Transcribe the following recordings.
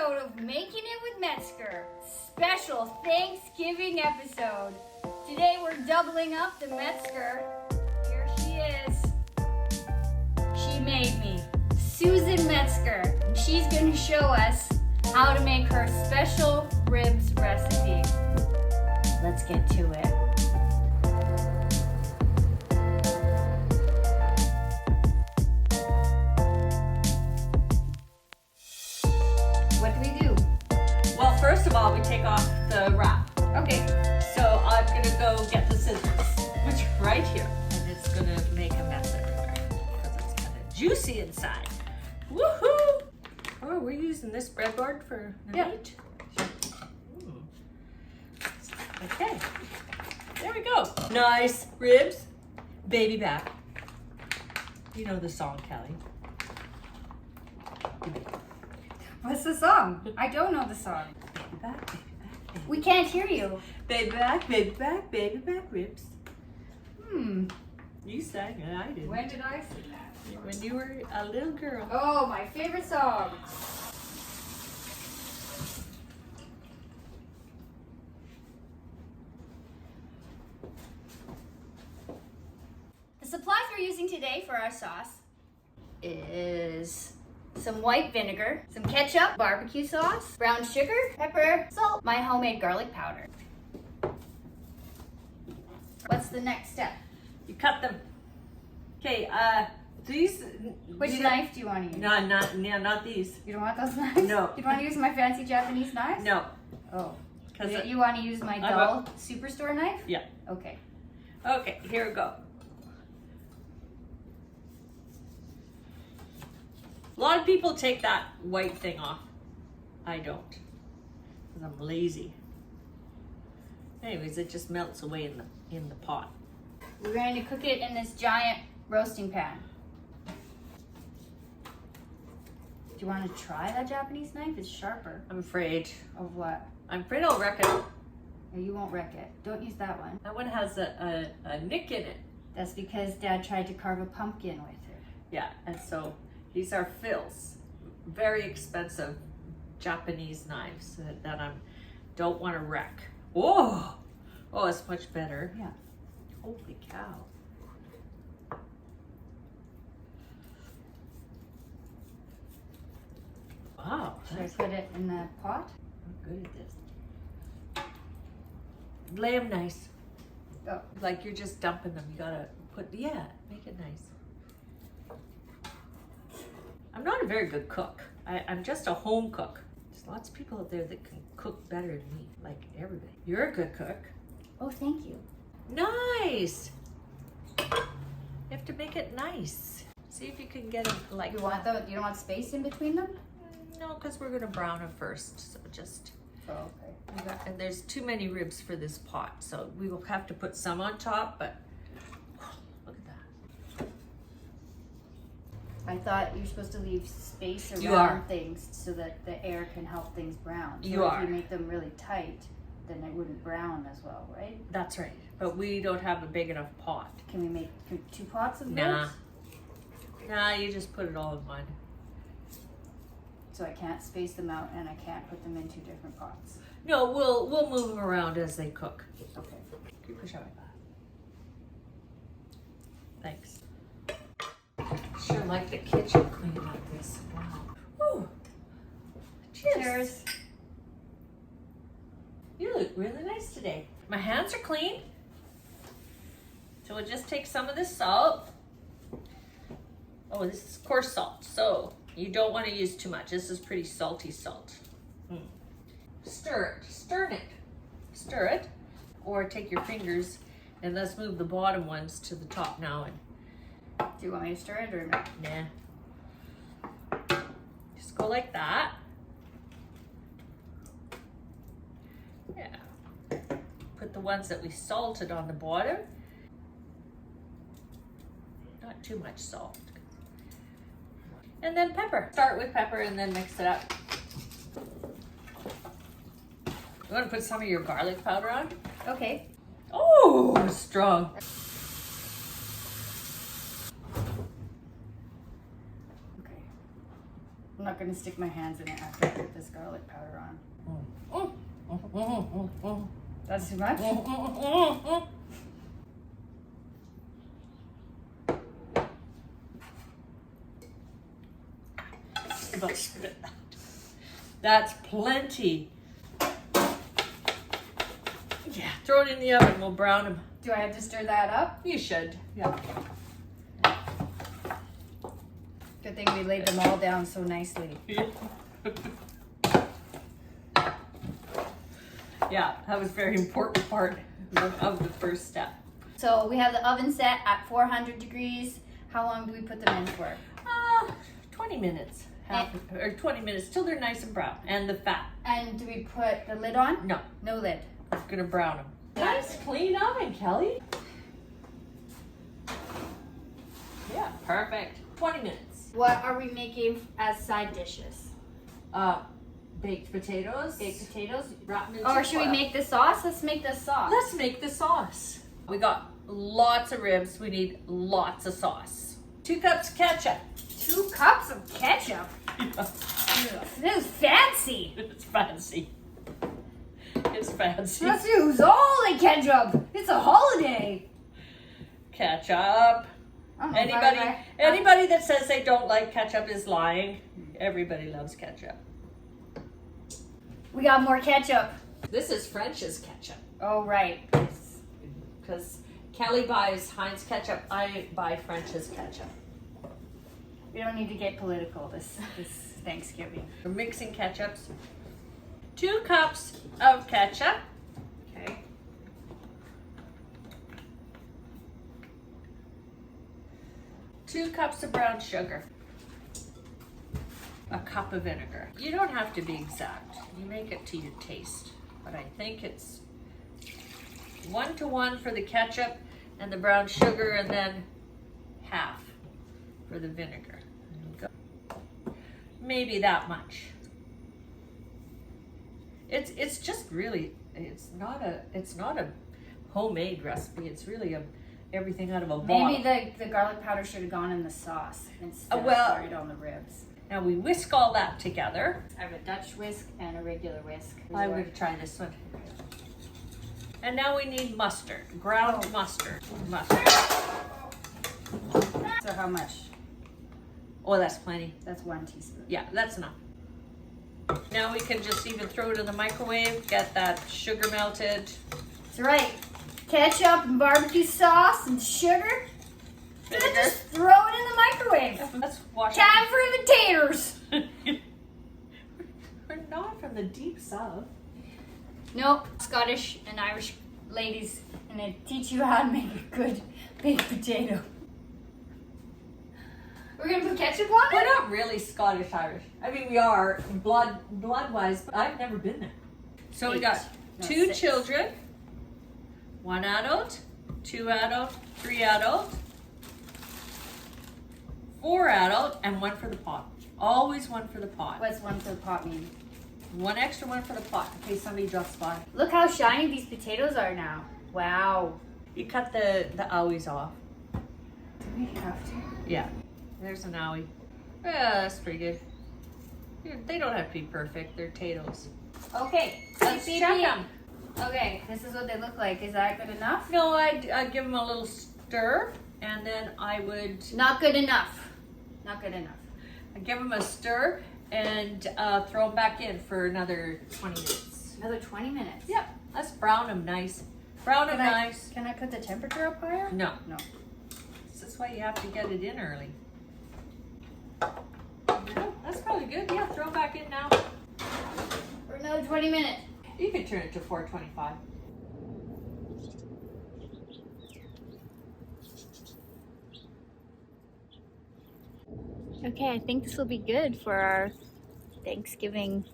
episode of Making It with Metzger. Special Thanksgiving episode. Today we're doubling up the Metzger. Here she is. She made me. Susan Metzger. And she's going to show us how to make her special ribs recipe. Let's get to it. First of all, we take off the wrap. Okay. So I'm gonna go get the scissors, which are right here, and it's gonna make a mess everywhere because it's kind of juicy inside. Woohoo! Oh, we're using this breadboard for the meat. Okay. There we go. Nice ribs, baby back. You know the song, Kelly. What's the song? I don't know the song. Baby back, baby back, baby. We can't hear you. Baby back, baby back ribs. You sang it, I did. When did I sing that? When you were a little girl. Oh, my favorite song. The supplies we're using today for our sauce is some white vinegar, some ketchup, barbecue sauce, brown sugar, pepper, salt, my homemade garlic powder. What's the next step? You cut them. Okay, these. Which knife do you want to use? No, not these. You don't want those knives? No. You don't want to use my fancy Japanese knives? No. Oh. Because You want to use my dull Superstore knife? Yeah. Okay. Okay, here we go. A lot of people take that white thing off. I don't, because I'm lazy. Anyways, it just melts away in the pot. We're going to cook it in this giant roasting pan. Do you want to try that Japanese knife? It's sharper. I'm afraid. Of what? I'm afraid I'll wreck it. No, you won't wreck it. Don't use that one. That one has a nick in it. That's because Dad tried to carve a pumpkin with it. Yeah, and so these are fills. Very expensive Japanese knives that I don't want to wreck. Oh, it's much better. Yeah. Holy cow. Wow. Should I put it in the pot? I'm good at this. Lay them nice. Oh. Like you're just dumping them. You gotta make it nice. I'm not a very good cook. I'm just a home cook. There's lots of people out there that can cook better than me, like everybody. You're a good cook. Oh, thank you. Nice. You have to make it nice. See if you can get it like. You don't want space in between them? No, because we're gonna brown them first. So just. Oh, okay. And there's too many ribs for this pot, so we will have to put some on top. But look at that. I thought you're supposed to leave space around things so that the air can help things brown. So if you make them really tight, then it wouldn't brown as well, right? That's right. But we don't have a big enough pot. Can we make 2 pots of Nah. those? Nah, you just put it all in one. So I can't space them out and I can't put them in 2 different pots. No, we'll move them around as they cook. Okay. You push out like that. Thanks. Sure like the kitchen clean like this. Wow. Woo. Cheers. You look really nice today. My hands are clean. So we'll just take some of this salt. Oh, this is coarse salt. So you don't want to use too much. This is pretty salty salt. Stir it, or take your fingers and let's move the bottom ones to the top now. And Do you want me to stir it or no? nah, just go like that. Yeah, put the ones that we salted on the bottom. Not too much salt. And then pepper. Start with pepper and then mix it up. You want to put some of your garlic powder on? Okay. Oh, strong. Okay. I'm not gonna stick my hands in it after I put this garlic powder on. That's too much? That's plenty. Yeah, throw it in the oven. We'll brown them. Do I have to stir that up? You should. Yeah. Good thing we laid them all down so nicely. Yeah, that was a very important part of the first step. So we have the oven set at 400 degrees. How long do we put them in for? 20 minutes. Or 20 minutes till they're nice and brown. And the fat. And do we put the lid on? No. No lid. I'm gonna brown them. Nice clean oven, Kelly. Yeah, perfect. 20 minutes. What are we making as side dishes? Baked potatoes. Baked potatoes. Rotten Or should we make the sauce? Let's make the sauce. Let's make the sauce. We got lots of ribs. We need lots of sauce. 2 cups of ketchup. 2 cups of ketchup. This is fancy. It's fancy. It's fancy. Let's use all the ketchup. It's a holiday. Ketchup. Anybody that says they don't like ketchup is lying. Everybody loves ketchup. We got more ketchup. This is French's ketchup. Oh, right. Because Kelly buys Heinz ketchup, I buy French's ketchup. We don't need to get political this Thanksgiving. We're mixing ketchups. 2 cups of ketchup. Okay. 2 cups of brown sugar. A cup of vinegar. You don't have to be exact. You make it to your taste. But I think it's 1-to-1 for the ketchup and the brown sugar, and then half for the vinegar. Maybe that much. It's just really, it's not a homemade recipe. It's really everything out of a bottle. Maybe the garlic powder should have gone in the sauce instead of right on the ribs. Now we whisk all that together. I have a Dutch whisk and a regular whisk. I'm going to try this one. And now we need mustard, ground mustard. So how much? Oh, that's plenty. That's 1 teaspoon. Yeah, that's enough. Now we can just even throw it in the microwave, get that sugar melted. That's right. Ketchup and barbecue sauce and sugar. Vinegar. Just throw it in the microwave. Let's wash Time for the taters. We're not from the deep south. Nope. Scottish and Irish ladies, and they teach you how to make a good baked potato. We're gonna put ketchup on We're it? not really Scottish Irish. I mean, we are blood-wise, but I've never been there. So we got 2 6. children, 1 adult, 2 adult, 3 adult, 4 adult, and 1 for the pot. Always 1 for the pot. What's 1 for the pot mean? 1 extra 1 for the pot in case somebody drops by. Look how shiny these potatoes are now. Wow. You cut the owies off. Do we have to? Yeah. There's an owie. Yeah, that's pretty good. They don't have to be perfect. They're potatoes. Okay. Let's check them. Okay, this is what they look like. Is that good enough? No, I'd give them a little stir, and then I would... Not good enough. Not good enough. I'd give them a stir and throw them back in for another 20 minutes. Another 20 minutes. Yep. Let's brown them nice. Brown them nice. Can I put the temperature up higher? No. No. This is why you have to get it in early. No, that's probably good. Yeah, throw it back in now. For another 20 minutes. You could turn it to 425. Okay, I think this will be good for our Thanksgiving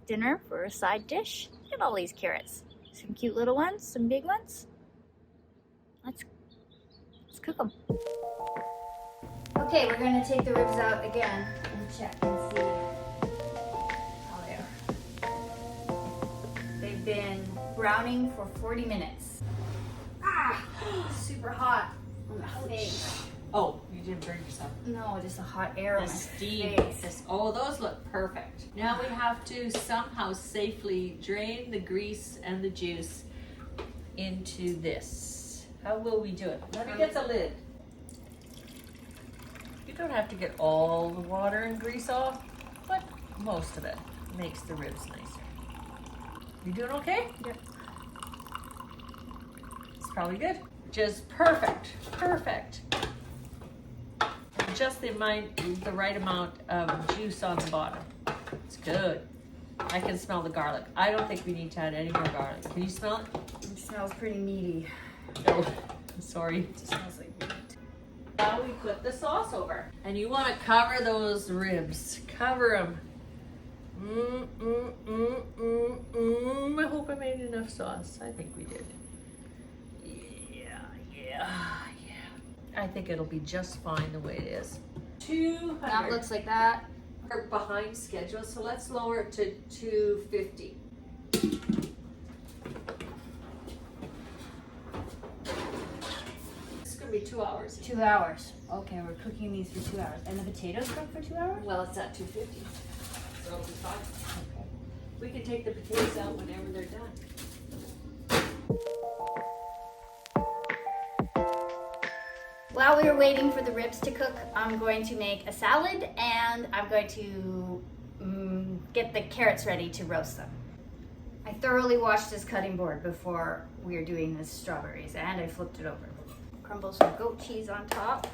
dinner for a side dish. Look at all these carrots. Some cute little ones, some big ones. Let's cook them. Okay, we're gonna take the ribs out again and check and see how they are. They've been browning for 40 minutes. Ah, super hot on the face. Oh, you didn't burn yourself. No, just a hot air on The my steam. face. Oh, those look perfect. Now we have to somehow safely drain the grease and the juice into this. How will we do it? Let me get the lid. You don't have to get all the water and grease off, but most of it makes the ribs nicer. You doing okay? Yep. It's probably good. Just perfect, perfect. Just the right amount of juice on the bottom. It's good. I can smell the garlic. I don't think we need to add any more garlic. Can you smell it? It smells pretty meaty. No, sorry. It just smells like meat. Now we put the sauce over. And you want to cover those ribs. Cover them. I hope I made enough sauce. I think we did. Yeah. I think it'll be just fine the way it is. 200. That looks like that. We're behind schedule, so let's lower it to 250. It's gonna be 2 hours. 2 hours. Okay, we're cooking these for 2 hours. And the potatoes cook for 2 hours? Well, it's at 250, so it'll be fine. Okay. We can take the potatoes out whenever they're done. While we were waiting for the ribs to cook, I'm going to make a salad and I'm going to get the carrots ready to roast them. I thoroughly washed this cutting board before we were doing the strawberries and I flipped it over. Crumble some goat cheese on top.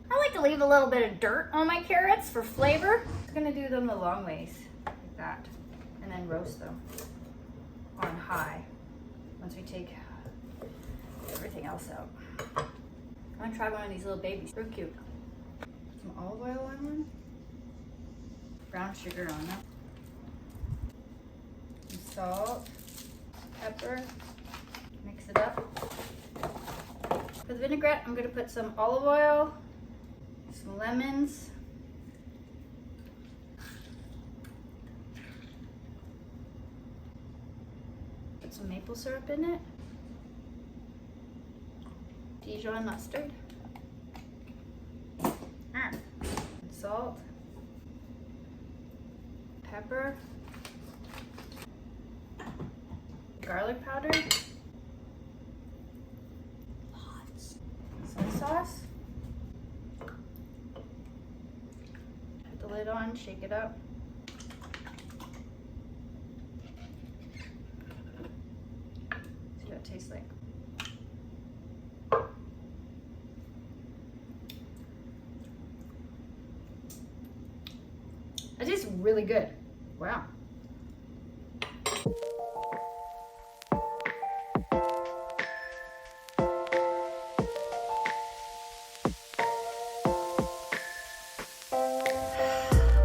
I like to leave a little bit of dirt on my carrots for flavor. I'm gonna do them the long ways, like that, and then roast them on high once we take everything else out. I'm gonna try one of these little babies. They're cute. Some olive oil on one. Brown sugar on them. Some salt, pepper. Mix it up. For the vinaigrette, I'm gonna put some olive oil, some lemons, put some maple syrup in it. Dijon mustard, salt, pepper, garlic powder, soy sauce. Put the lid on, shake it up. See what it tastes like. It is really good. Wow.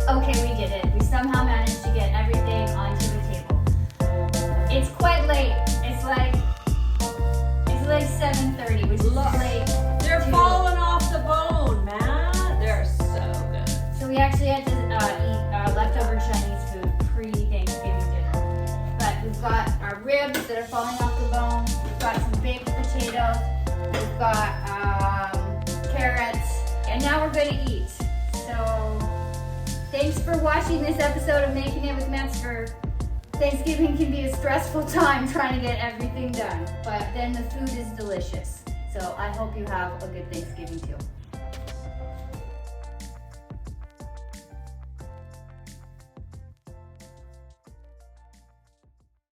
Okay, we did it. We somehow managed to get everything onto the table. It's quite late. It's like 7:30, which is late. They're falling off the bone, man. They're so good. So we actually had to eat leftover Chinese food pre-Thanksgiving dinner. But we've got our ribs that are falling off the bone. We've got some baked potatoes. We've got carrots. And now we're going to eat. So thanks for watching this episode of Making It with Metzger. Thanksgiving can be a stressful time trying to get everything done. But then the food is delicious. So I hope you have a good Thanksgiving too.